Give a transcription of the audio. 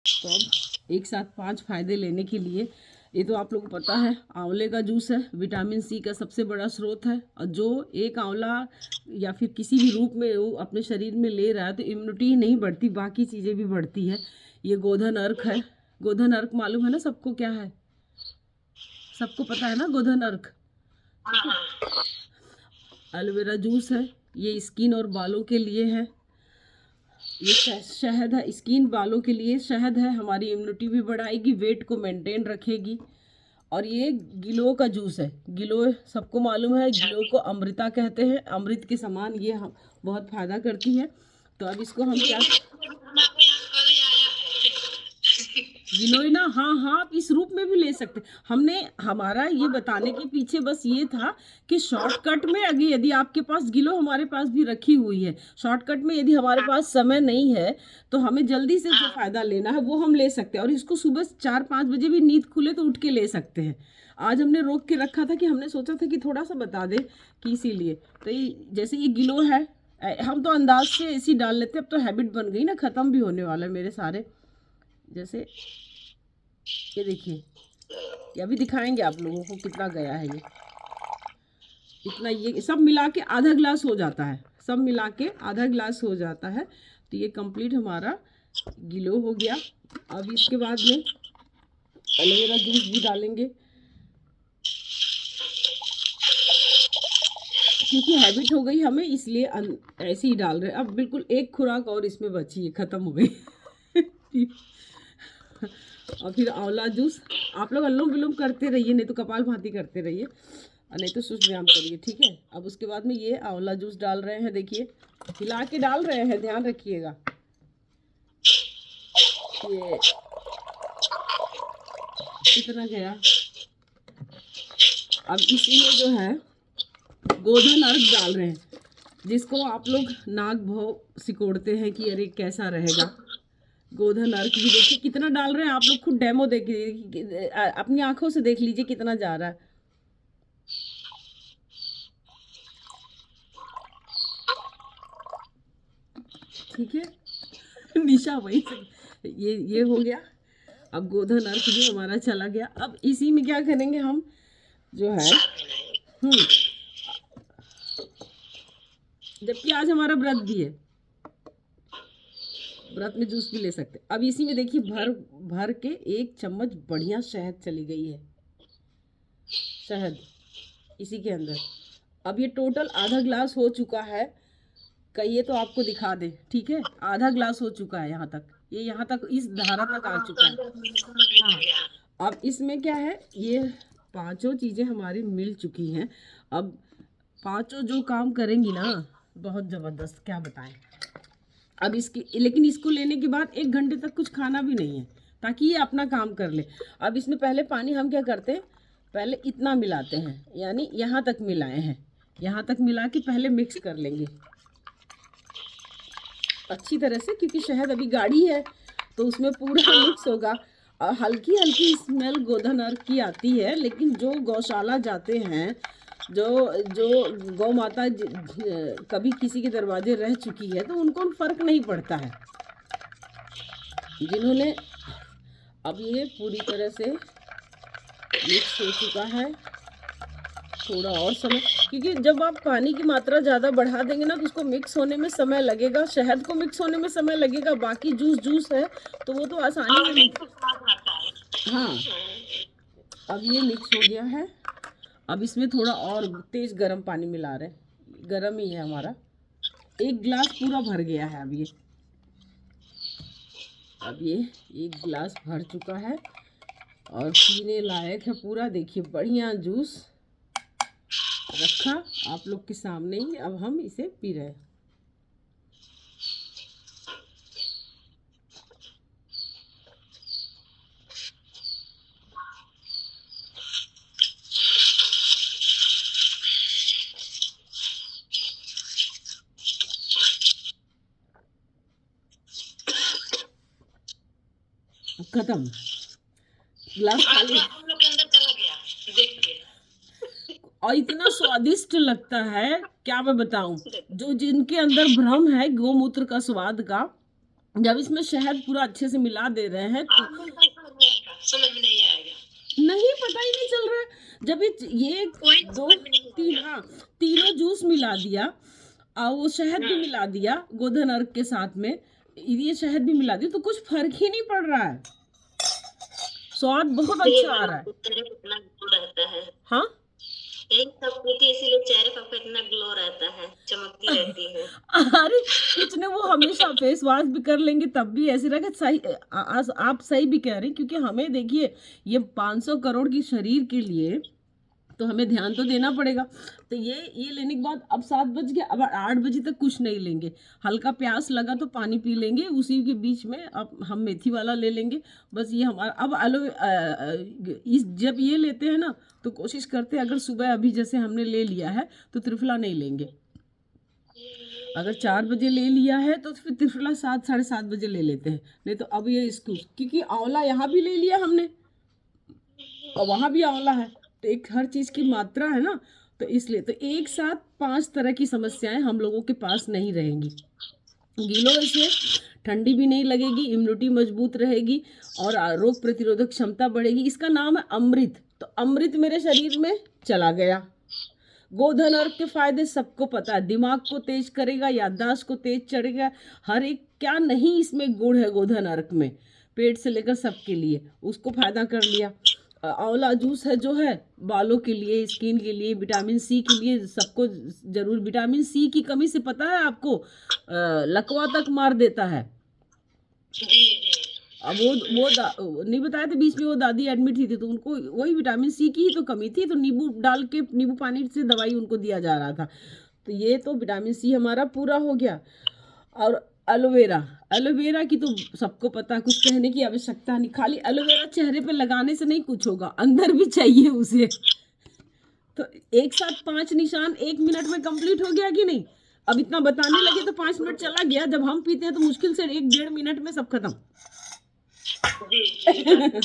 तो अब एक साथ 5 फायदे लेने के लिए, ये तो आप लोगों को पता है, आंवले का जूस है विटामिन सी का सबसे बड़ा स्रोत है, और जो एक आंवला या फिर किसी भी रूप में वो अपने शरीर में ले रहा है तो इम्यूनिटी ही नहीं बढ़ती, बाकी चीज़ें भी बढ़ती है। ये गोधन अर्क है। गोधन अर्क मालूम है ना सबको क्या है? सबको पता है ना गोधन अर्क? ठीक है। एलोवेरा जूस है, ये स्किन और बालों के लिए है। ये शहद है, स्किन बालों के लिए शहद है, हमारी इम्यूनिटी भी बढ़ाएगी, वेट को मेंटेन रखेगी। और ये गिलो का जूस है। गिलो सबको मालूम है, गिलो को अमृता कहते हैं, अमृत के समान ये हम बहुत फायदा करती है। तो अब इसको हम क्या, गिलोय ना, हाँ हाँ, आप इस रूप में भी ले सकते। हमने हमारा ये बताने के पीछे बस ये था कि शॉर्टकट में अगर यदि आपके पास गिलो, हमारे पास भी रखी हुई है, शॉर्टकट में यदि हमारे पास समय नहीं है तो हमें जल्दी से जो फायदा लेना है वो हम ले सकते हैं। और इसको सुबह 4-5 बजे भी नींद खुले तो उठ के ले सकते हैं। आज हमने रोक के रखा था कि हमने सोचा था कि थोड़ा सा बता दें कि इसीलिए। तो ये जैसे ये गिलो है, हम तो अंदाज से ऐसी डाल लेते, अब तो हैबिट बन गई ना, ख़त्म भी होने वाला है मेरे सारे। जैसे ये देखिए, ये अभी दिखाएंगे आप लोगों को कितना गया है ये। इतना, ये सब मिला के आधा ग्लास हो जाता है, सब मिला के आधा ग्लास हो जाता है। तो ये कंप्लीट हमारा गिलो हो गया। अब इसके बाद में एलोवेरा जूस भी डालेंगे, क्योंकि हैबिट हो गई हमें, इसलिए ऐसे ही डाल रहे हैं। अब बिल्कुल एक खुराक और इसमें बची है, ख़त्म हो गई। और फिर आंवला जूस, आप लोग अनुलोम विलोम करते रहिए, नहीं तो कपालभाति करते रहिए, और नहीं तो सूक्ष्म व्यायाम करिए, ठीक है। अब उसके बाद में ये आंवला जूस डाल रहे हैं, देखिए हिला के डाल रहे हैं, ध्यान रखिएगा। ये कितना गया। अब इसी में जो है गोधन अर्क डाल रहे हैं, जिसको आप लोग नाग भव सिकोड़ते हैं कि अरे कैसा रहेगा। गोधन अर्क भी देखिए कितना डाल रहे हैं, आप लोग खुद डेमो देखिए, अपनी आंखों से देख लीजिए कितना जा रहा है। ठीक है। निशा वही से ये हो गया। अब गोधन अर्क भी हमारा चला गया। अब इसी में क्या करेंगे हम, जो है जबकि आज हमारा व्रत भी है, व्रत में जूस भी ले सकते। अब इसी में देखिए भर भर के 1 चम्मच बढ़िया शहद चली गई है, शहद इसी के अंदर। अब ये टोटल आधा ग्लास हो चुका है, कहिए तो आपको दिखा दे, ठीक है, आधा ग्लास हो चुका है यहाँ तक, ये यहाँ तक इस धारा तक आ चुका है। हाँ, अब इसमें क्या है, ये पांचों चीज़ें हमारी मिल चुकी हैं। अब पांचों जो काम करेंगी ना, बहुत ज़बरदस्त, क्या बताएं। अब इसकी, लेकिन इसको लेने के बाद 1 घंटे तक कुछ खाना भी नहीं है, ताकि ये अपना काम कर ले। अब इसमें पहले पानी हम क्या करते हैं, पहले इतना मिलाते हैं, यानी यहाँ तक मिलाए हैं, यहाँ तक मिला के पहले मिक्स कर लेंगे अच्छी तरह से, क्योंकि शहद अभी गाढ़ी है तो उसमें पूरा मिक्स होगा। और हल्की हल्की स्मेल गोधन अर्क की आती है, लेकिन जो गौशाला जाते हैं, जो जो गौ माता कभी किसी के दरवाजे रह चुकी है, तो उनको फर्क नहीं पड़ता है। जिन्होंने, अब ये पूरी तरह से मिक्स हो चुका है, थोड़ा और समय, क्योंकि जब आप पानी की मात्रा ज़्यादा बढ़ा देंगे ना तो उसको मिक्स होने में समय लगेगा, शहद को मिक्स होने में समय लगेगा, बाकी जूस है तो वो तो आसानी से। हाँ, अब ये मिक्स हो गया है। अब इसमें थोड़ा और तेज गर्म पानी मिला रहे हैं, गर्म ही है हमारा, 1 गिलास पूरा भर गया है। अब ये 1 गिलास भर चुका है और पीने लायक है पूरा। देखिए बढ़िया जूस रखा आप लोग के सामने ही, अब हम इसे पी रहे हैं। खत्म, ग्लास खाली। हम लोग के अंदर चला गया देख के, और इतना स्वादिष्ट लगता है, क्या मैं बताऊं। जो जिनके अंदर भ्रम है गोमूत्र का स्वाद का, जब इसमें शहद पूरा अच्छे से मिला दे रहे हैं तो समझ में नहीं आएगा। नहीं, पता ही नहीं चल रहा है। जब ये कोई दो समझ में नहीं तीन, आएगा। हाँ, तीनों जूस मिला दिया और वो शहद भी मिला दिया गोधन अर्क के साथ में, ये शहद भी मिला दिया, तो कुछ फर्क ही नहीं पड़ रहा है। स्वाद बहुत अच्छा आ रहा है। चेहरे पे इतना ग्लो रहता है। हाँ, एक सब पीती इसीलिए चेहरे पर आपका इतना ग्लो रहता है, चमकती रहती है। अरे कुछ नहीं, वो हमेशा फेस वॉश भी कर लेंगे तब भी ऐसे रहेगा। सही, आप सही भी कह रहे हैं, क्योंकि हमें देखिए ये 500 करोड़ की शरीर के लिए तो हमें ध्यान तो देना पड़ेगा। तो ये लेने के बाद अब 7 बज गया, अब 8 बजे तक कुछ नहीं लेंगे। हल्का प्यास लगा तो पानी पी लेंगे, उसी के बीच में अब हम मेथी वाला ले लेंगे। बस ये हमारा अब इस जब ये लेते हैं ना तो कोशिश करते हैं, अगर सुबह अभी जैसे हमने ले लिया है तो त्रिफला नहीं लेंगे। अगर 4 बजे ले लिया है तो फिर त्रिफला 7 साढ़े 7 बजे ले लेते हैं। नहीं तो अब ये इसको, क्योंकि आंवला यहाँ भी ले लिया हमने और वहाँ भी आंवला है, तो एक हर चीज़ की मात्रा है ना, तो इसलिए तो एक साथ 5 तरह की समस्याएं हम लोगों के पास नहीं रहेंगी। गीलों से ठंडी भी नहीं लगेगी, इम्यूनिटी मजबूत रहेगी और रोग प्रतिरोधक क्षमता बढ़ेगी। इसका नाम है अमृत। तो अमृत मेरे शरीर में चला गया। गोधन अर्क के फायदे सबको पता है, दिमाग को तेज करेगा, याददाश्त को तेज चढ़ेगा, हर एक, क्या नहीं इसमें गुण है गोधन अर्क में, पेट से लेकर सबके लिए, उसको फायदा कर लिया। आंवला जूस है जो है बालों के लिए, स्किन के लिए, विटामिन सी के लिए, सबको जरूर। विटामिन सी की कमी से पता है आपको लकवा तक मार देता है। जी जी। अब वो नहीं बताया था बीच में, वो दादी एडमिट थी तो उनको वही विटामिन सी की ही तो कमी थी, तो नींबू डाल के नींबू पानी से दवाई उनको दिया जा रहा था। तो ये तो विटामिन सी हमारा पूरा हो गया। और एलोवेरा, एलोवेरा की तो सबको पता है, कुछ कहने की आवश्यकता नहीं। खाली एलोवेरा चेहरे पे लगाने से नहीं कुछ होगा, अंदर भी चाहिए उसे। तो एक साथ 5 निशान 1 मिनट में कंप्लीट हो गया कि नहीं? अब इतना बताने लगे तो 5 मिनट चला गया, जब हम पीते हैं तो मुश्किल से 1 डेढ़ मिनट में सब खत्म। जी जी।